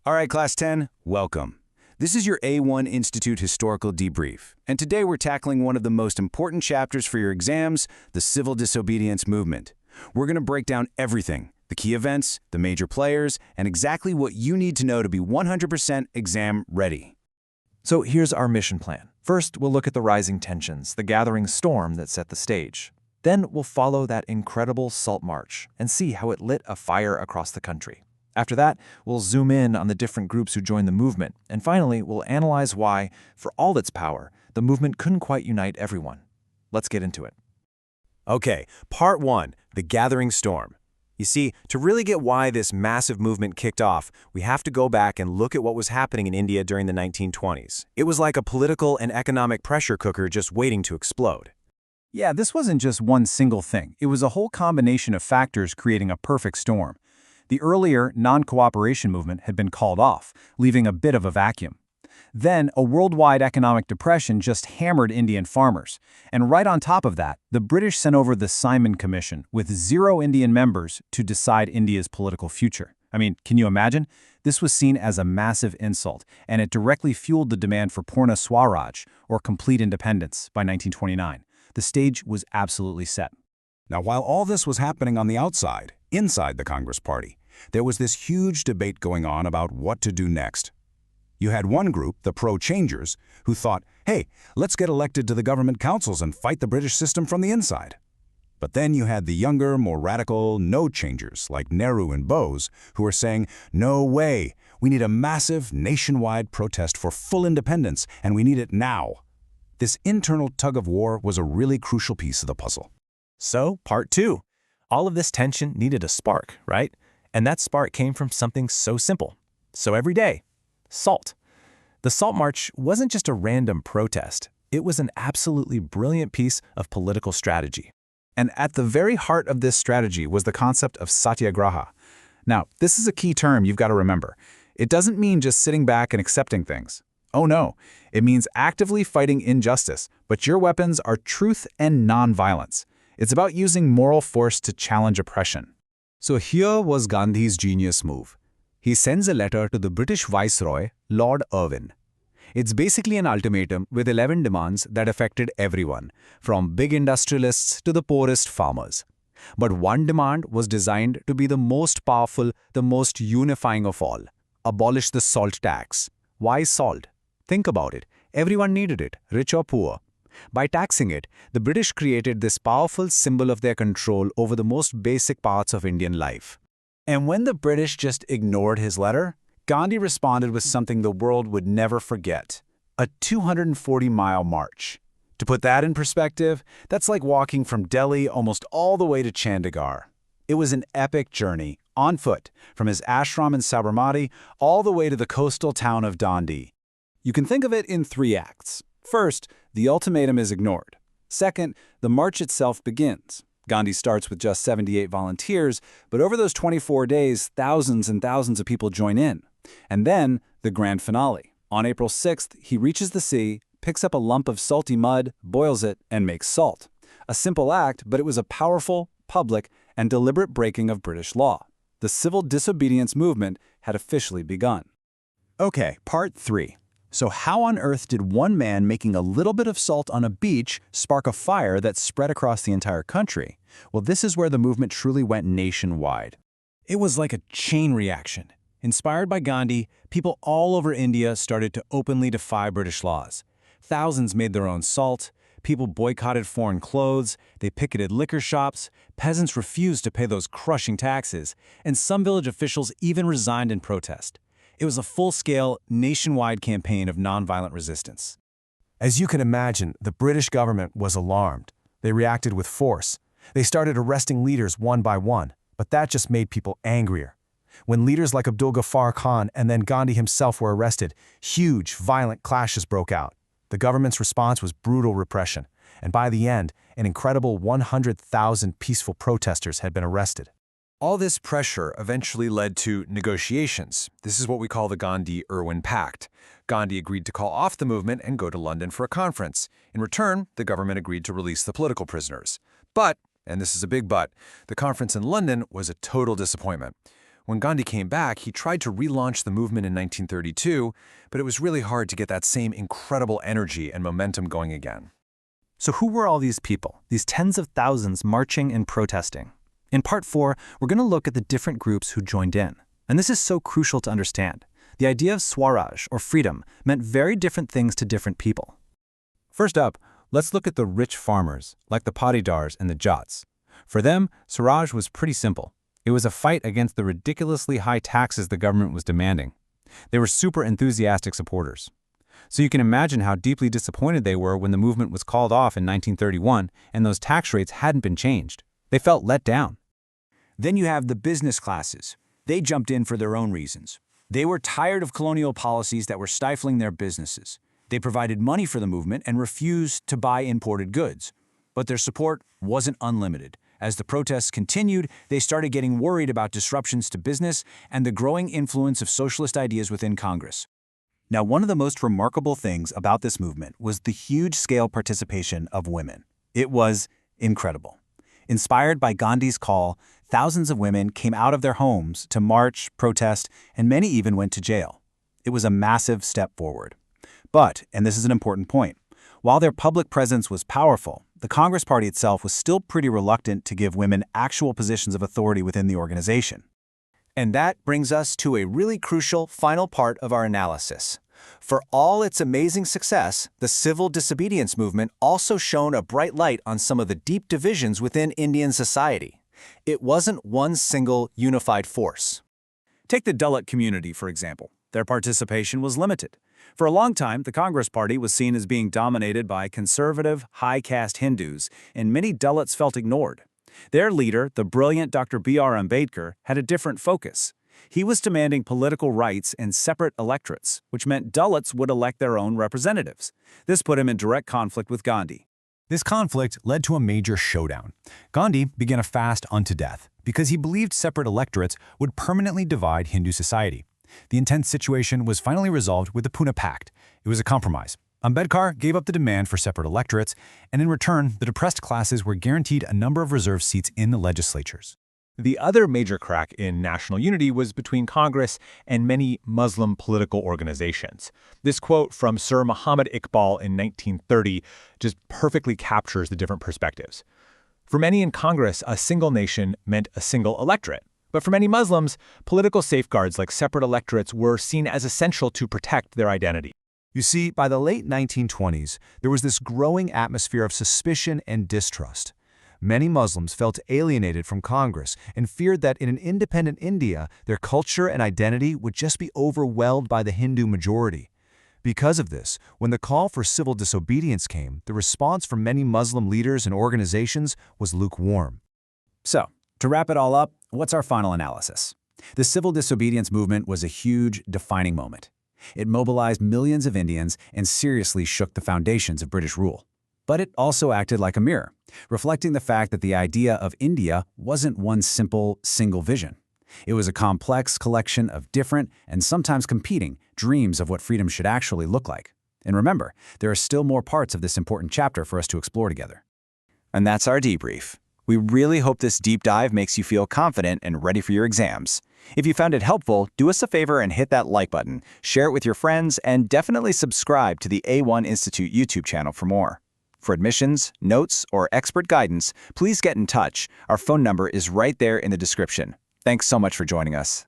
All right, Class 10, welcome. This is your A1 Institute Historical Debrief, and today we're tackling one of the most important chapters for your exams, the Civil Disobedience movement. We're going to break down everything, the key events, the major players, and exactly what you need to know to be 100% exam ready. So here's our mission plan. First, we'll look at the rising tensions, the gathering storm that set the stage. Then we'll follow that incredible Salt March and see how it lit a fire across the country. After that, we'll zoom in on the different groups who joined the movement. And finally, we'll analyze why, for all its power, the movement couldn't quite unite everyone. Let's get into it. Okay, Part 1, the gathering storm. You see, to really get why this massive movement kicked off, we have to go back and look at what was happening in India during the 1920s. It was like a political and economic pressure cooker just waiting to explode. Yeah, this wasn't just one single thing. It was a whole combination of factors creating a perfect storm. The earlier non-cooperation movement had been called off, leaving a bit of a vacuum. Then, a worldwide economic depression just hammered Indian farmers. And right on top of that, the British sent over the Simon Commission with 0 Indian members to decide India's political future. I mean, can you imagine? This was seen as a massive insult, and it directly fueled the demand for Purna Swaraj, or complete independence, by 1929. The stage was absolutely set. Now, while all this was happening on the outside, inside the Congress Party, there was this huge debate going on about what to do next. You had one group, the pro-changers, who thought, hey, let's get elected to the government councils and fight the British system from the inside. But then you had the younger, more radical no-changers like Nehru and Bose, who were saying, no way, we need a massive nationwide protest for full independence, and we need it now. This internal tug-of-war was a really crucial piece of the puzzle. So, Part 2. All of this tension needed a spark, right? And that spark came from something so simple, so everyday. Salt. The Salt March wasn't just a random protest. It was an absolutely brilliant piece of political strategy. And at the very heart of this strategy was the concept of satyagraha. Now, this is a key term you've got to remember. It doesn't mean just sitting back and accepting things. Oh no, it means actively fighting injustice, but your weapons are truth and nonviolence. It's about using moral force to challenge oppression. So here was Gandhi's genius move. He sends a letter to the British Viceroy, Lord Irwin. It's basically an ultimatum with 11 demands that affected everyone, from big industrialists to the poorest farmers. But one demand was designed to be the most powerful, the most unifying of all: abolish the salt tax. Why salt? Think about it. Everyone needed it, rich or poor. By taxing it, the British created this powerful symbol of their control over the most basic parts of Indian life. And when the British just ignored his letter, Gandhi responded with something the world would never forget: a 240-mile march. To put that in perspective, that's like walking from Delhi almost all the way to Chandigarh. It was an epic journey, on foot, from his ashram in Sabarmati all the way to the coastal town of Dandi. You can think of it in 3 acts. First, the ultimatum is ignored. Second, the march itself begins. Gandhi starts with just 78 volunteers, but over those 24 days, thousands and thousands of people join in. And then, the grand finale. On April 6th, he reaches the sea, picks up a lump of salty mud, boils it, and makes salt. A simple act, but it was a powerful, public, and deliberate breaking of British law. The Civil Disobedience movement had officially begun. Okay, Part 3. So how on earth did one man making a little bit of salt on a beach spark a fire that spread across the entire country? Well, this is where the movement truly went nationwide. It was like a chain reaction. Inspired by Gandhi, people all over India started to openly defy British laws. Thousands made their own salt, people boycotted foreign clothes, they picketed liquor shops, peasants refused to pay those crushing taxes, and some village officials even resigned in protest. It was a full-scale, nationwide campaign of nonviolent resistance. As you can imagine, the British government was alarmed. They reacted with force. They started arresting leaders one by one, but that just made people angrier. When leaders like Abdul Ghaffar Khan and then Gandhi himself were arrested, huge, violent clashes broke out. The government's response was brutal repression, and by the end, an incredible 100,000 peaceful protesters had been arrested. All this pressure eventually led to negotiations. This is what we call the Gandhi-Irwin Pact. Gandhi agreed to call off the movement and go to London for a conference. In return, the government agreed to release the political prisoners. But, and this is a big but, the conference in London was a total disappointment. When Gandhi came back, he tried to relaunch the movement in 1932, but it was really hard to get that same incredible energy and momentum going again. So who were all these people, these tens of thousands marching and protesting? In Part 4, we're going to look at the different groups who joined in. And this is so crucial to understand. The idea of Swaraj, or freedom, meant very different things to different people. First up, let's look at the rich farmers, like the Patidars and the Jats. For them, Swaraj was pretty simple. It was a fight against the ridiculously high taxes the government was demanding. They were super enthusiastic supporters. So you can imagine how deeply disappointed they were when the movement was called off in 1931 and those tax rates hadn't been changed. They felt let down. Then you have the business classes. They jumped in for their own reasons. They were tired of colonial policies that were stifling their businesses. They provided money for the movement and refused to buy imported goods. But their support wasn't unlimited. As the protests continued, they started getting worried about disruptions to business and the growing influence of socialist ideas within Congress. Now, one of the most remarkable things about this movement was the huge-scale participation of women. It was incredible. Inspired by Gandhi's call, thousands of women came out of their homes to march, protest, and many even went to jail. It was a massive step forward. But, and this is an important point, while their public presence was powerful, the Congress Party itself was still pretty reluctant to give women actual positions of authority within the organization. And that brings us to a really crucial final part of our analysis. For all its amazing success, the Civil Disobedience movement also shone a bright light on some of the deep divisions within Indian society. It wasn't one single unified force. Take the Dalit community, for example. Their participation was limited. For a long time, the Congress Party was seen as being dominated by conservative, high-caste Hindus, and many Dalits felt ignored. Their leader, the brilliant Dr. B.R. Ambedkar, had a different focus. He was demanding political rights and separate electorates, which meant Dalits would elect their own representatives. This put him in direct conflict with Gandhi. This conflict led to a major showdown. Gandhi began a fast unto death because he believed separate electorates would permanently divide Hindu society. The intense situation was finally resolved with the Pune Pact. It was a compromise. Ambedkar gave up the demand for separate electorates, and in return, the depressed classes were guaranteed a number of reserved seats in the legislatures. The other major crack in national unity was between Congress and many Muslim political organizations. This quote from Sir Muhammad Iqbal in 1930 just perfectly captures the different perspectives. For many in Congress, a single nation meant a single electorate. But for many Muslims, political safeguards like separate electorates were seen as essential to protect their identity. You see, by the late 1920s, there was this growing atmosphere of suspicion and distrust. Many Muslims felt alienated from Congress and feared that in an independent India, their culture and identity would just be overwhelmed by the Hindu majority. Because of this, when the call for civil disobedience came, the response from many Muslim leaders and organizations was lukewarm. So, to wrap it all up, what's our final analysis? The civil disobedience movement was a huge, defining moment. It mobilized millions of Indians and seriously shook the foundations of British rule. But it also acted like a mirror, reflecting the fact that the idea of India wasn't one simple, single vision. It was a complex collection of different and sometimes competing dreams of what freedom should actually look like. And remember, there are still more parts of this important chapter for us to explore together. And that's our debrief. We really hope this deep dive makes you feel confident and ready for your exams. If you found it helpful, do us a favor and hit that like button, share it with your friends, and definitely subscribe to the A1 Institute YouTube channel for more. For admissions, notes, or expert guidance, please get in touch. Our phone number is right there in the description. Thanks so much for joining us.